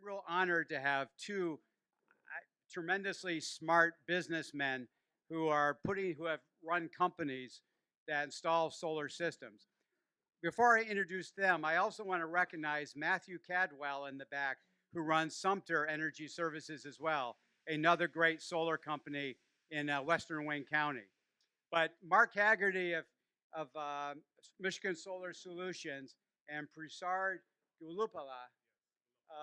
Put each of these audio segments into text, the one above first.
real honored to have two tremendously smart businessmen who have run companies that install solar systems. Before I introduce them, I also want to recognize Matthew Cadwell in the back, who runs Sumter Energy Services as well, another great solar company in Western Wayne County. But Mark Hagerty of Michigan Solar Solutions and Prasad Gulupala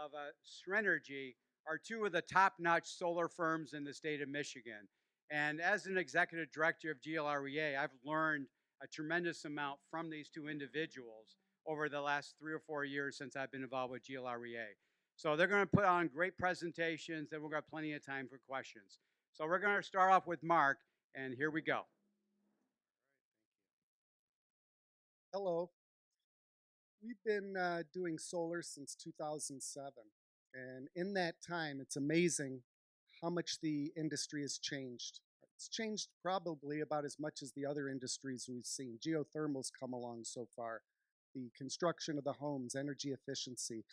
of Srenergy are two of the top-notch solar firms in the state of Michigan. And as an executive director of GLREA, I've learned a tremendous amount from these two individuals over the last 3 or 4 years since I've been involved with GLREA. So they're going to put on great presentations, and we've got plenty of time for questions. So we're going to start off with Mark, and here we go. Hello. We've been doing solar since 2007. And in that time, it's amazing how much the industry has changed. It's changed probably about as much as the other industries we've seen. Geothermal's come along so far, the construction of the homes, energy efficiency.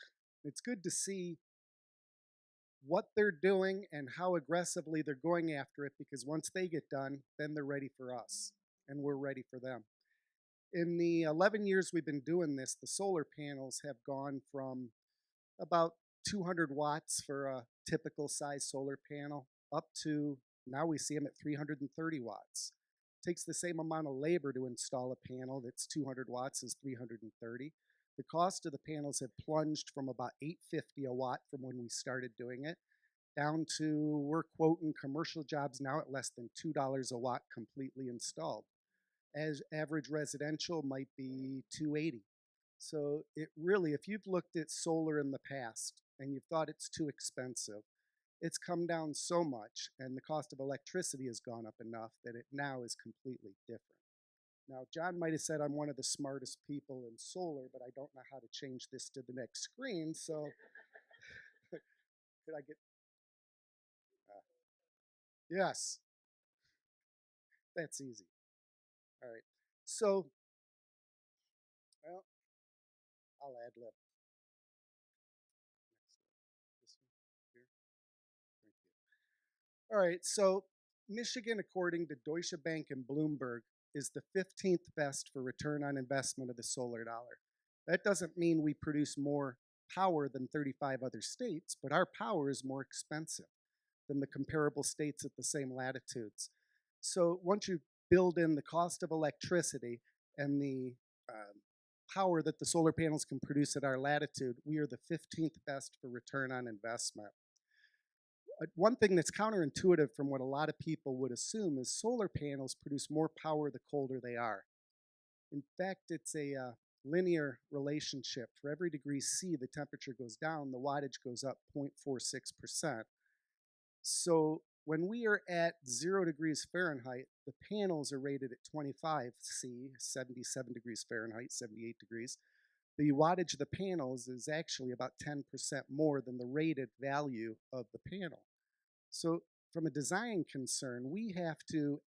It's good to see what they're doing and how aggressively they're going after it, because once they get done, then they're ready for us, and we're ready for them. In the 11 years we've been doing this, the solar panels have gone from about 200 watts for a typical size solar panel up to now we see them at 330 watts. It takes the same amount of labor to install a panel that's 200 watts as 330. The cost of the panels have plunged from about $8.50 a watt from when we started doing it down to, we're quoting commercial jobs now at less than $2 a watt completely installed. As average residential might be 280. So it really, if you've looked at solar in the past and you've thought it's too expensive, it's come down so much, and the cost of electricity has gone up enough that it now is completely different. Now, John might have said I'm one of the smartest people in solar, but I don't know how to change this to the next screen, so could I get, yes, that's easy. All right, so, well, I'll add lib. This one here. Thank you. All right, so Michigan, according to Deutsche Bank and Bloomberg, is the 15th best for return on investment of the solar dollar. That doesn't mean we produce more power than 35 other states, but our power is more expensive than the comparable states at the same latitudes. So once you build in the cost of electricity and the power that the solar panels can produce at our latitude, we are the 15th best for return on investment. One thing that's counterintuitive from what a lot of people would assume is solar panels produce more power the colder they are. In fact, it's a linear relationship. For every degree C, the temperature goes down, the wattage goes up 0.46%. So when we are at 0 degrees Fahrenheit, the panels are rated at 25 C, 77 degrees Fahrenheit, 78 degrees. The wattage of the panels is actually about 10% more than the rated value of the panel. So from a design concern, we have to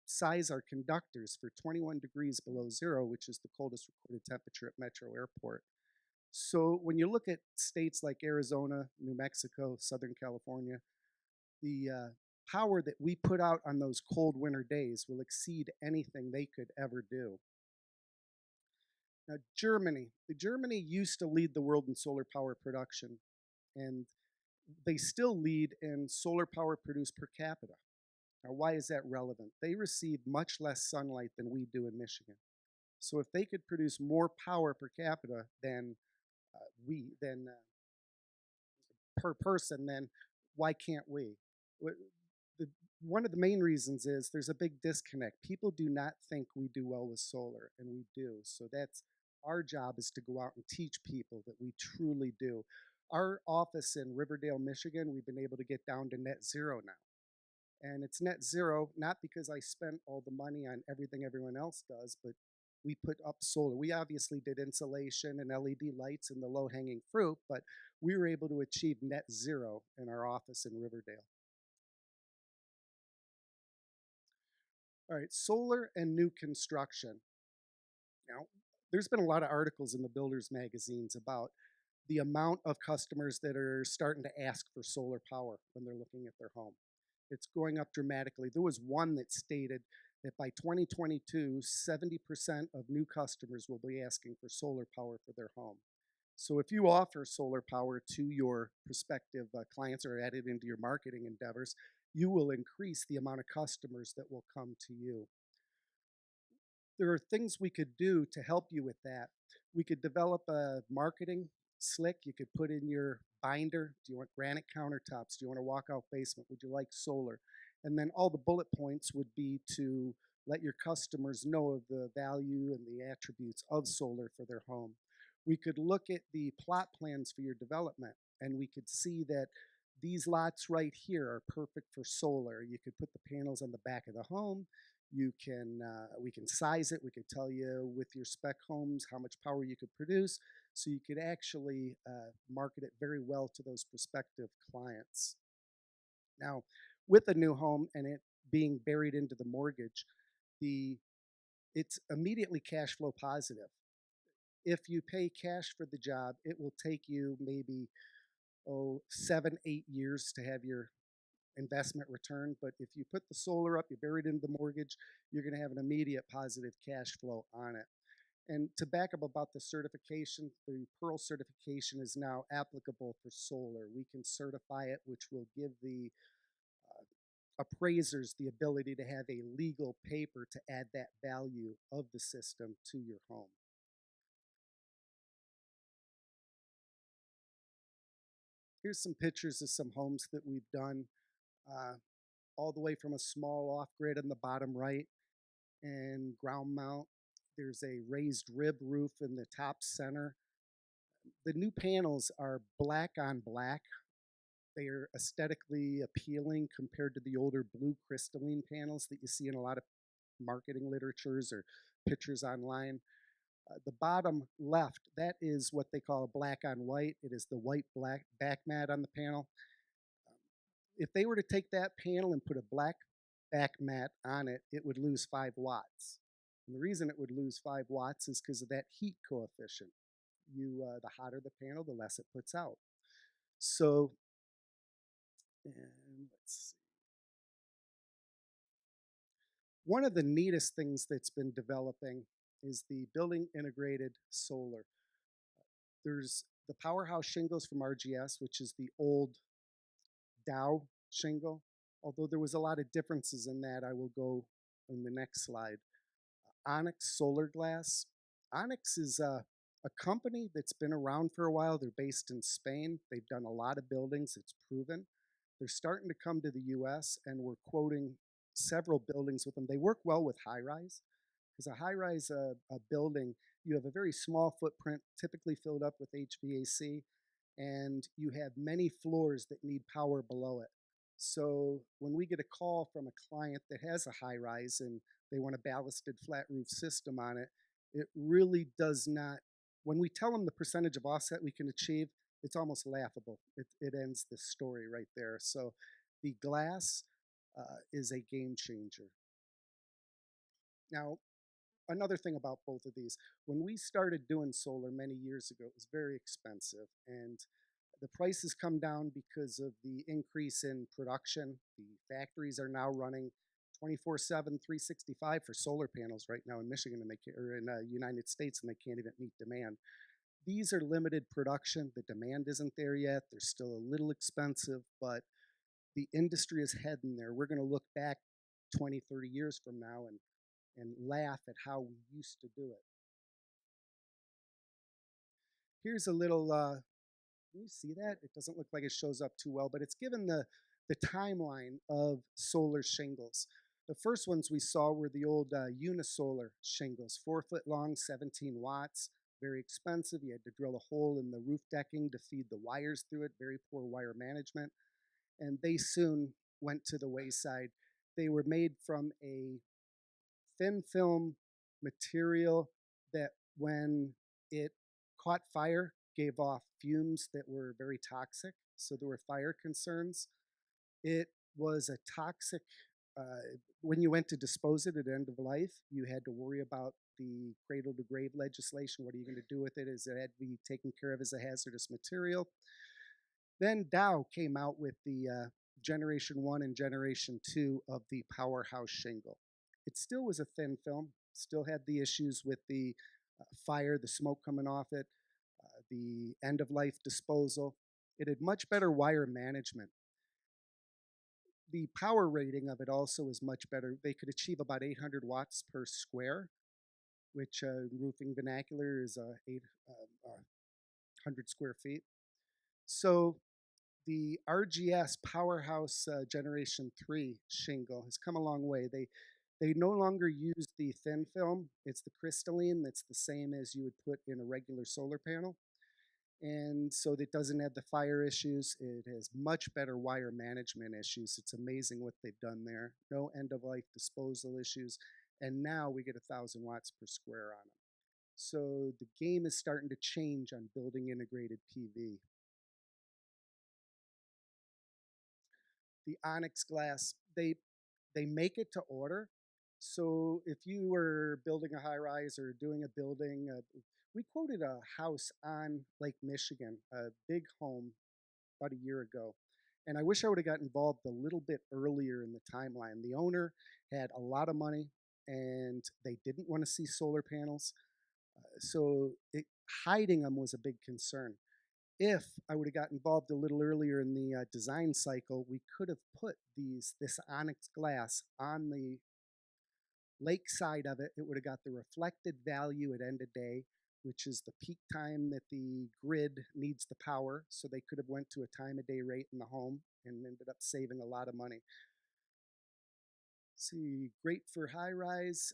size our conductors for 21 degrees below zero, which is the coldest recorded temperature at Metro Airport. So when you look at states like Arizona, New Mexico, Southern California, the power that we put out on those cold winter days will exceed anything they could ever do. Now, Germany used to lead the world in solar power production, and they still lead in solar power produced per capita. Now, why is that relevant? They receive much less sunlight than we do in Michigan. So if they could produce more power per capita than per person, then why can't we? One of the main reasons is there's a big disconnect. People do not think we do well with solar, and we do. So that's our job, is to go out and teach people that we truly do. Our office in Riverdale, Michigan, we've been able to get down to net zero now. And it's net zero not because I spent all the money on everything everyone else does, but we put up solar. We obviously did insulation and LED lights and the low-hanging fruit, but we were able to achieve net zero in our office in Riverdale. All right, solar and new construction. Now, there's been a lot of articles in the builders magazines about the amount of customers that are starting to ask for solar power when they're looking at their home. It's going up dramatically. There was one that stated that by 2022, 70% of new customers will be asking for solar power for their home. So if you offer solar power to your prospective clients or add it into your marketing endeavors, you will increase the amount of customers that will come to you. There are things we could do to help you with that. We could develop a marketing slick you could put in your binder. Do you want granite countertops? Do you want a walkout basement? Would you like solar? And then all the bullet points would be to let your customers know of the value and the attributes of solar for their home. We could look at the plot plans for your development, and we could see that these lots right here are perfect for solar. You could put the panels on the back of the home. We can size it. We could tell you with your spec homes how much power you could produce, so you could actually market it very well to those prospective clients. Now, with a new home and it being buried into the mortgage, it's immediately cash flow positive. If you pay cash for the job, it will take you maybe 7-8 years to have your investment return. But if you put the solar up, you bury it into the mortgage, you're going to have an immediate positive cash flow on it. And to back up about the certification, the Pearl certification is now applicable for solar. We can certify it, which will give the appraisers the ability to have a legal paper to add that value of the system to your home. Here's some pictures of some homes that we've done, all the way from a small off-grid in the bottom right and ground mount. There's a raised rib roof in the top center. The new panels are black on black. They are aesthetically appealing compared to the older blue crystalline panels that you see in a lot of marketing literatures or pictures online. The bottom left, that is what they call a black on white. It is the white black back mat on the panel. If they were to take that panel and put a black back mat on it, it would lose 5 watts. And the reason it would lose 5 watts is because of that heat coefficient. The hotter the panel, the less it puts out. So, and let's see. One of the neatest things that's been developing is the building integrated solar. There's the Powerhouse shingles from RGS, which is the old Dow shingle, although there was a lot of differences in that. I will go in the next slide. Onyx Solar Glass. Onyx is a company that's been around for a while. They're based in Spain. They've done a lot of buildings. It's proven. They're starting to come to the US, and we're quoting several buildings with them. They work well with high-rise, because a high-rise building, you have a very small footprint, typically filled up with HVAC, and you have many floors that need power below it. So when we get a call from a client that has a high-rise and they want a ballasted flat roof system on it, it really does not, when we tell them the percentage of offset we can achieve, it's almost laughable. It ends the story right there. So the glass is a game changer. Now, another thing about both of these, when we started doing solar many years ago, it was very expensive, and the prices come down because of the increase in production. The factories are now running 24/7, 365 for solar panels right now in Michigan, and or in the United States, and they can't even meet demand. These are limited production. The demand isn't there yet. They're still a little expensive, but the industry is heading there. We're going to look back 20, 30 years from now and laugh at how we used to do it. Here's a little, can you see that? It doesn't look like it shows up too well, but it's given the timeline of solar shingles. The first ones we saw were the old unisolar shingles, 4-foot long, 17 watts, very expensive. You had to drill a hole in the roof decking to feed the wires through it, very poor wire management. And they soon went to the wayside. They were made from a thin film material that when it caught fire gave off fumes that were very toxic, so there were fire concerns. It was a toxic When you went to dispose it at end of life, you had to worry about the cradle to grave legislation. What are you going to do with it? Is it had to be taken care of as a hazardous material? Then Dow came out with the Generation 1 and Generation 2 of the powerhouse shingle. It still was a thin film, still had the issues with the fire, the smoke coming off it, the end of life disposal. It had much better wire management. The power rating of it also is much better. They could achieve about 800 watts per square, which roofing vernacular is 800 square feet. So the RGS Powerhouse Generation 3 shingle has come a long way. They no longer use the thin film. It's the crystalline that's the same as you would put in a regular solar panel. And so it doesn't have the fire issues. It has much better wire management issues. It's amazing what they've done there. No end of life disposal issues. And now we get 1,000 watts per square on them. So the game is starting to change on building integrated PV. The Onyx Glass, they make it to order. So if you were building a high rise or doing a building, we quoted a house on Lake Michigan, a big home, about a year ago. And I wish I would have got involved a little bit earlier in the timeline. The owner had a lot of money and they didn't want to see solar panels. Hiding them was a big concern. If I would have got involved a little earlier in the design cycle, we could have put this onyx glass on the lake side of it. It would have got the reflected value at end of day, which is the peak time that the grid needs the power. So they could have went to a time of day rate in the home and ended up saving a lot of money. See, great for high rise.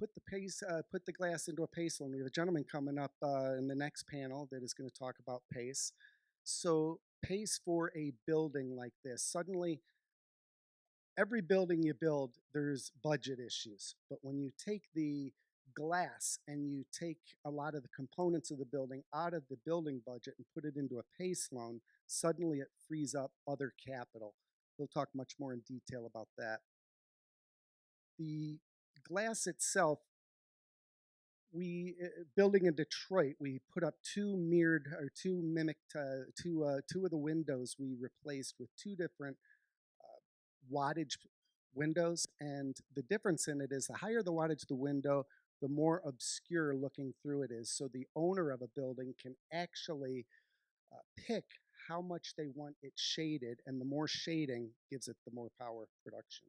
Put the glass into a pace loan. We have a gentleman coming up in the next panel that is going to talk about pace. So pace for a building like this. Suddenly, every building you build, there's budget issues. But when you take the glass and you take a lot of the components of the building out of the building budget and put it into a pace loan, suddenly it frees up other capital. We'll talk much more in detail about that. The glass itself, we building in Detroit, we put up two mimicked two of the windows we replaced with two different wattage windows, and the difference in it is the higher the wattage the window, the more obscure looking through it is. So the owner of a building can actually pick how much they want it shaded, and the more shading gives it the more power production.